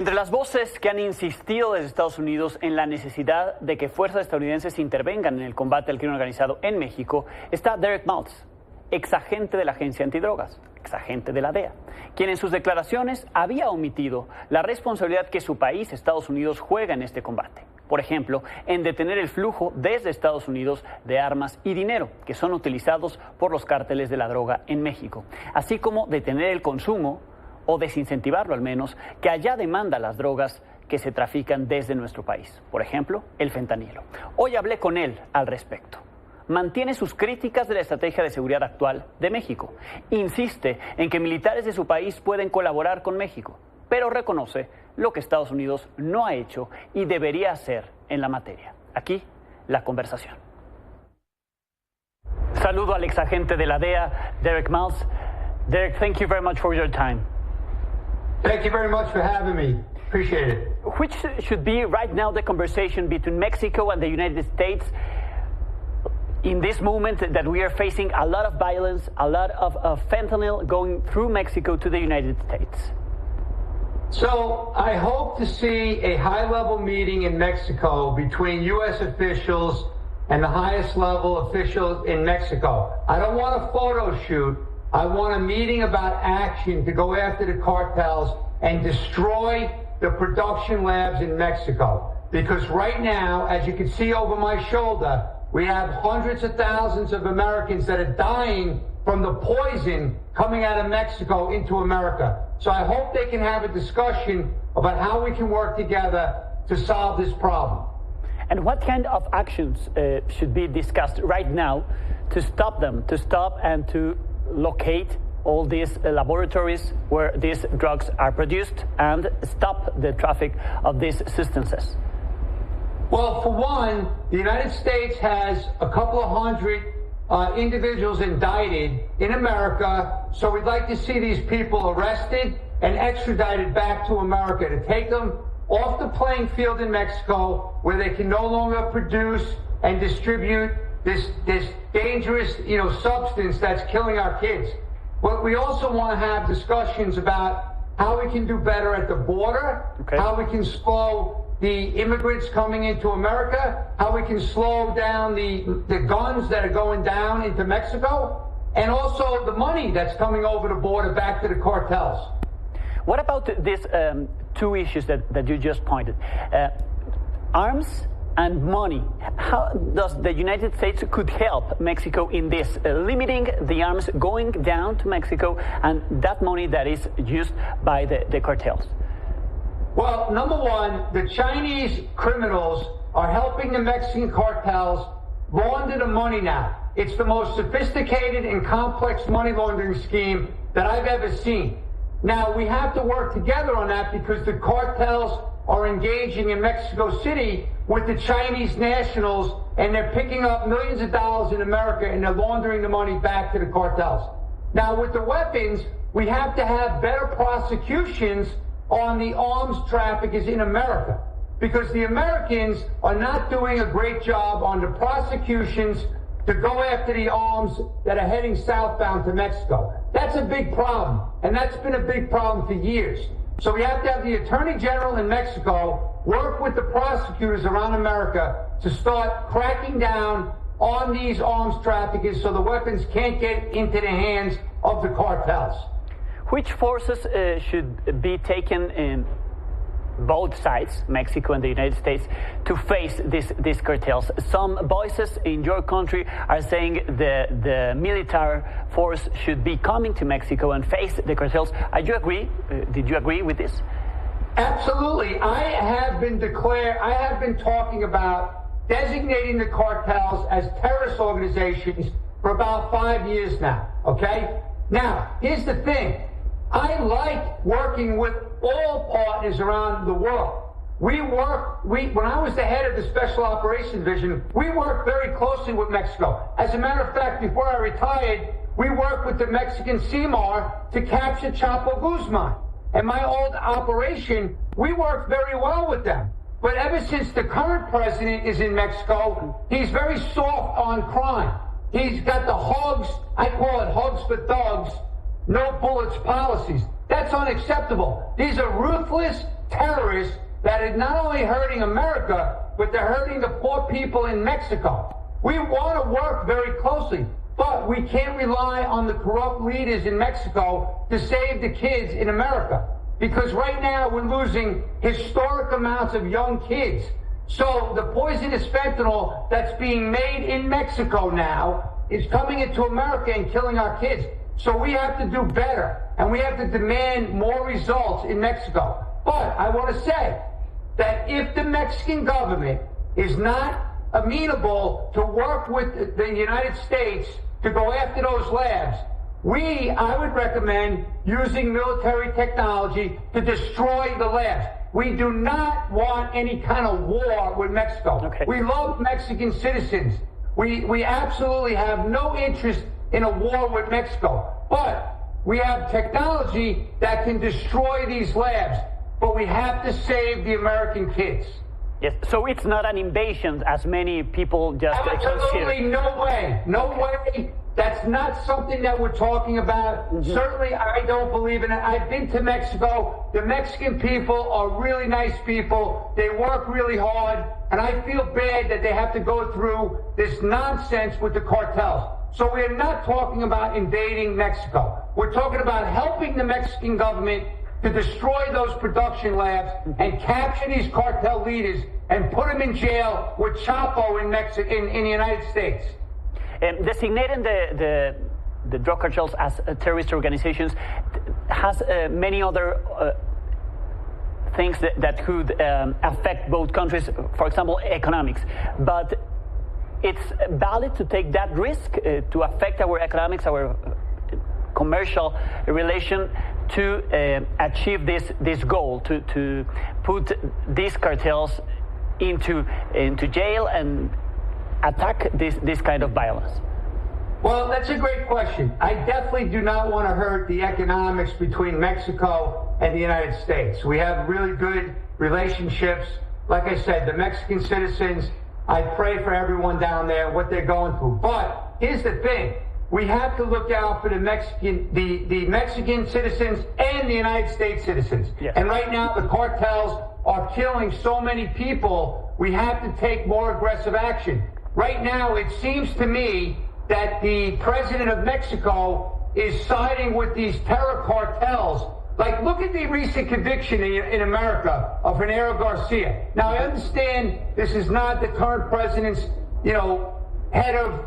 Entre las voces que han insistido desde Estados Unidos en la necesidad de que fuerzas estadounidenses intervengan en el combate al crimen organizado en México está Dereck Maltz, exagente de la agencia antidrogas, exagente de la DEA, quien en sus declaraciones había omitido la responsabilidad que su país, Estados Unidos, juega en este combate. Por ejemplo, en detener el flujo desde Estados Unidos de armas y dinero que son utilizados por los cárteles de la droga en México, así como detener el consumo o desincentivarlo al menos, que allá demanda las drogas que se trafican desde nuestro país. Por ejemplo, el fentanilo. Hoy hablé con él al respecto. Mantiene sus críticas de la estrategia de seguridad actual de México. Insiste en que militares de su país pueden colaborar con México, pero reconoce lo que Estados Unidos no ha hecho y debería hacer en la materia. Aquí, la conversación. Saludo al exagente de la DEA, Dereck Maltz. Dereck, thank you very much for your time. Thank you very much for having me. Appreciate it. Which should be right now the conversation between Mexico and the United States in this moment that we are facing a lot of violence, a lot of fentanyl going through Mexico to the United States? So I hope to see a high-level meeting in Mexico between U.S. officials and the highest level officials in Mexico. I don't want a photo shoot. I want a meeting about action to go after the cartels and destroy the production labs in Mexico. Because right now, as you can see over my shoulder, we have hundreds of thousands of Americans that are dying from the poison coming out of Mexico into America. So I hope they can have a discussion about how we can work together to solve this problem. And what kind of actions should be discussed right now to stop them, and to locate all these laboratories where these drugs are produced and stop the traffic of these substances? Well, for one, the United States has a couple of hundred individuals indicted in America, so we'd like to see these people arrested and extradited back to America to take them off the playing field in Mexico where they can no longer produce and distribute this dangerous, substance that's killing our kids. But we also want to have discussions about how we can do better at the border, how we can slow the immigrants coming into America, how we can slow down the guns that are going down into Mexico, and also the money that's coming over the border back to the cartels. What about these two issues that you just pointed? Arms and money. How does the United States could help Mexico in this, limiting the arms going down to Mexico and that money that is used by the cartels? Well, number one, the Chinese criminals are helping the Mexican cartels launder the money now. It's the most sophisticated and complex money laundering scheme that I've ever seen. Now, we have to work together on that because the cartels are engaging in Mexico City with the Chinese nationals, and they're picking up millions of dollars in America, and they're laundering the money back to the cartels. Now, with the weapons, we have to have better prosecutions on the arms traffickers in America, because the Americans are not doing a great job on the prosecutions to go after the arms that are heading southbound to Mexico. That's a big problem, and that's been a big problem for years. So we have to have the Attorney General in Mexico work with the prosecutors around America to start cracking down on these arms traffickers so the weapons can't get into the hands of the cartels. Which forces should be taken in both sides, Mexico and the United States, to face these cartels? Some voices in your country are saying the military force should be coming to Mexico and face the cartels. Do you agree? Did you agree with this? Absolutely. I have been talking about designating the cartels as terrorist organizations for about 5 years now, okay? Now, here's the thing. I like working with all partners around the world. When I was the head of the Special Operations Division, we worked very closely with Mexico. As a matter of fact, before I retired, we worked with the Mexican CMAR to capture Chapo Guzman. And my old operation, we worked very well with them. But ever since the current president is in Mexico, he's very soft on crime. He's got the hugs, I call it hugs for thugs, no bullets policies. That's unacceptable. These are ruthless, terrorists that are not only hurting America, but they're hurting the poor people in Mexico. We want to work very closely, but we can't rely on the corrupt leaders in Mexico to save the kids in America. Because right now we're losing historic amounts of young kids. So the poisonous fentanyl that's being made in Mexico now is coming into America and killing our kids. So we have to do better, and we have to demand more results in Mexico. But I want to say that if the Mexican government is not amenable to work with the United States to go after those labs, I would recommend using military technology to destroy the labs. We do not want any kind of war with Mexico. Okay. We love Mexican citizens. We absolutely have no interest in a war with Mexico. But we have technology that can destroy these labs. But we have to save the American kids. Yes, so it's not an invasion as many people just Absolutely consider. no way. No way. That's not something that we're talking about. Mm-hmm. Certainly, I don't believe in it. I've been to Mexico. The Mexican people are really nice people. They work really hard. And I feel bad that they have to go through this nonsense with the cartels. So we're not talking about invading Mexico. We're talking about helping the Mexican government to destroy those production labs and capture these cartel leaders and put them in jail with Chapo in the United States. Designating the drug cartels as terrorist organizations has many other things that could affect both countries, for example, economics. But it's valid to take that risk to affect our economics, our commercial relation, to achieve this goal, to put these cartels into jail and attack this kind of violence? Well, that's a great question. I definitely do not want to hurt the economics between Mexico and the United States. We have really good relationships. Like I said, the Mexican citizens, I pray for everyone down there, what they're going through. But here's the thing. We have to look out for the Mexican citizens and the United States citizens. Yes. And right now, the cartels are killing so many people, we have to take more aggressive action. Right now, it seems to me that the president of Mexico is siding with these terror cartels. Like, look at the recent conviction in America of Genaro Garcia. Now, I understand this is not the current president's, head of,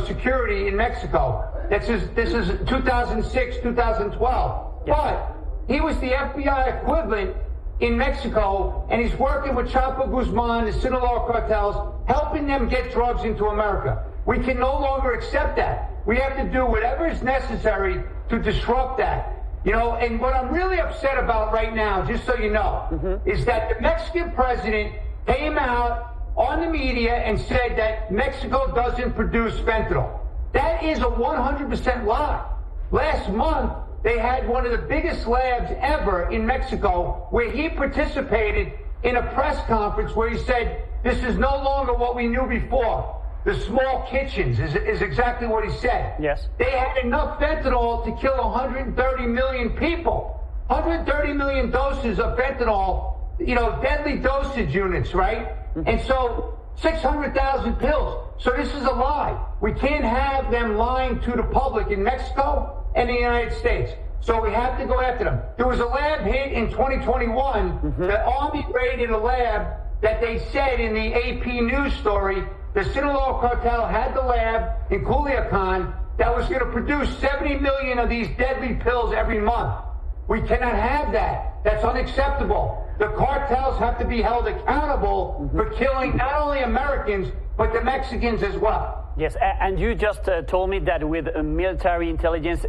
security in Mexico. This is 2006, 2012. Yes. But he was the FBI equivalent in Mexico, and he's working with Chapo Guzman, the Sinaloa cartels, helping them get drugs into America. We can no longer accept that. We have to do whatever is necessary to disrupt that. And what I'm really upset about right now, just so you know, is that the Mexican president came out on the media and said that Mexico doesn't produce fentanyl. That is a 100% lie. Last month, they had one of the biggest labs ever in Mexico where he participated in a press conference where he said, this is no longer what we knew before. The small kitchens is exactly what he said. Yes. They had enough fentanyl to kill 130 million people. 130 million doses of fentanyl, deadly dosage units, right? And so 600,000 pills. So this is a lie. We can't have them lying to the public in Mexico and the United States. So we have to go after them. There was a lab hit in 2021. The Army raided a lab that they said in the AP news story, the Sinaloa cartel had the lab in Culiacan that was going to produce 70 million of these deadly pills every month. We cannot have that. That's unacceptable. The cartels have to be held accountable for killing not only Americans, but the Mexicans as well. Yes, and you just told me that with military intelligence,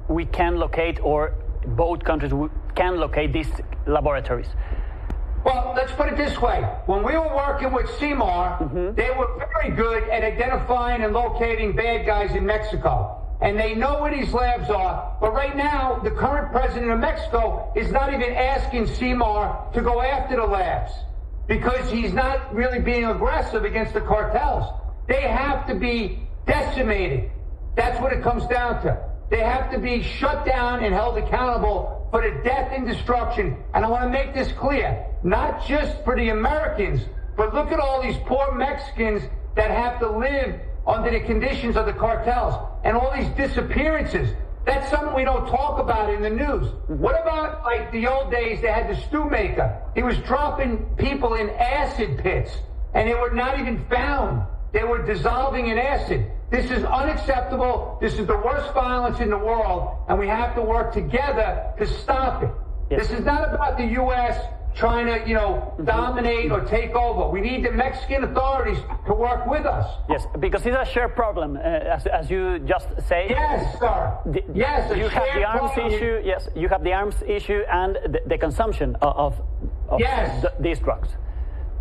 we can locate, or both countries can locate these laboratories. Well, let's put it this way. When we were working with CIMAR, they were very good at identifying and locating bad guys in Mexico. And they know where these labs are. But right now, the current president of Mexico is not even asking CIMAR to go after the labs because he's not really being aggressive against the cartels. They have to be decimated. That's what it comes down to. They have to be shut down and held accountable for the death and destruction. And I want to make this clear, not just for the Americans, but look at all these poor Mexicans that have to live under the conditions of the cartels and all these disappearances. That's something we don't talk about in the news. What about, like, the old days, they had the stew maker. He was dropping people in acid pits, and they were not even found. They were dissolving in acid. This is unacceptable. This is the worst violence in the world, and we have to work together to stop it. Yes. This is not about the U.S. trying to, dominate or take over. We need the Mexican authorities to work with us. Yes, because it's a shared problem, as you just say. Yes, sir. Yes, you have the arms issue. Yes, you have the arms issue and the consumption of yes. These drugs.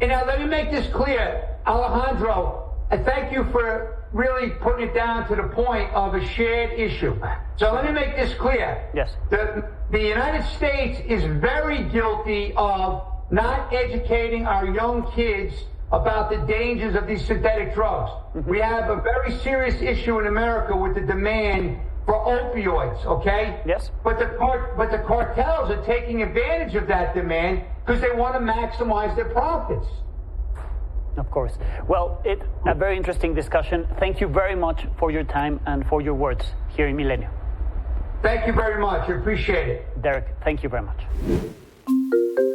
And now let me make this clear, Alejandro. I thank you for really putting it down to the point of a shared issue. So let me make this clear. Yes. The United States is very guilty of not educating our young kids about the dangers of these synthetic drugs. We have a very serious issue in America with the demand for opioids, okay? Yes. But the cartels are taking advantage of that demand because they want to maximize their profits. Of course. Well, it's a very interesting discussion. Thank you very much for your time and for your words here in Milenio. Thank you very much. I appreciate it. Dereck, thank you very much.